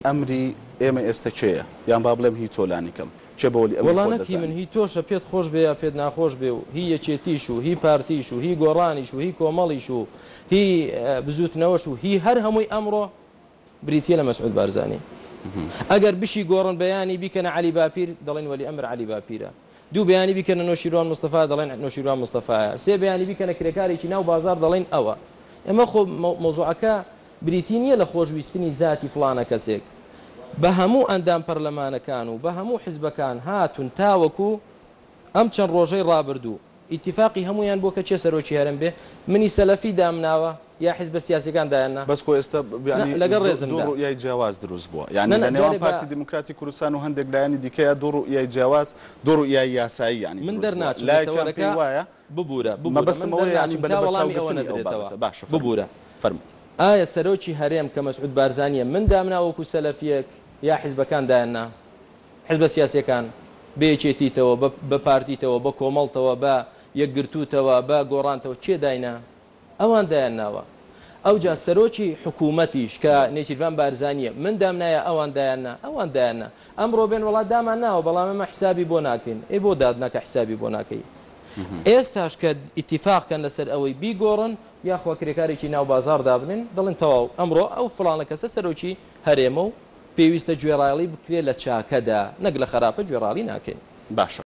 ئەمری ئێمە ئێستا کێیە یان با بڵێم هی تۆلانیکەم چێ بەوەلی وەڵانەکی من هی تۆشە پێت خۆش بێ یا پێت ناخۆش بێ و هی یەکێتیش و هی پارتیش و هی گۆڕانیش و هی کۆمەڵیش و هی بزوتنەوەش و هی هەر هەمووی ئەمڕۆ بریتە لە مەسعود بارزانی. ئەگەر بشی گۆڕن بەیانی بیکەنە علی باپیر دەڵێن وەلی ئەمر علی باپیرە، دوو بەیانی بیکەنە نۆشیروان مستەفا دەڵێن نۆشیروان مستەفایە، سێ بەیانی بیکەنە کرێکارێکی ناو بازار دەڵێن ئەوە. ئێمە خۆ مۆزوعەکە بریتی نییە لە خۆشویستنی ذاتی فڵانە کەسێک، بە هەموو ئەندام پەرلەمانەکان و بە هەموو حیزبەکان هاتون تاوەکو ئەم چەند ڕۆژەی ڕابردوو ئیتیفاقی هەمویان بۆ کە چێ سەرۆکی هەرم بێ منی سەلەفی دامناوە یا حیزبە سیاسیەکان دایاننا بەس کۆ ئێستا لەگەڵ ڕێزمدا ڕوئیای جیاواز دروست بووە، یعنی لە نێوان پارتی دیموکراتی کوردستان و هەندێک لایەنی دیکەیە دوو ڕوئیای جیاواز دوو ڕوئیای یاسایی، یعنی من دەرناچم لایەکەی وایە ببوورە مەبەستمەوەی یعنی بە وەڵامی ئەوە نەدرێتەوە. باشە ببوورە فەرموو. ئایا سەرۆکی هەرێم کە مەسعود بارزانیە من دامناوەکو سەلەفیەک یا حیزبەکان دایاننا حیزبە سیاسیەکان بێچێتیتەوە بە پارتیتەوە بە کۆمەڵتەوە بە یەکگرتووتەوە بە گۆڕانتەوە چێ داینا ئەوان دایانناوە. ئەوجا سەرۆکی حکوومەتیش کە نێچیروان بارزانیە من دامنایە ئەوان دایاننا ئەوان دایاننا ئەمڕۆ بێن وڵات دامان ناوە بەڵام ئەمە حسابی بۆ ناکەین ئێ بۆ دادناکە حسابی بۆ ناکەی. ئێستاش کە ئیتیفاقکەن لەسەر ئەوەی بیگۆڕن یاخوا کرێکارێکی ناو بازار دابنن دەڵێن تەواو ئەمڕۆ ئەو فڵانە کەسە سەرۆکی هەرێمە و پێویستە گوێڕایڵی بکرێت لە چاکەدا نەک لە خراپە گوێڕاڵی ناکەین. باشە.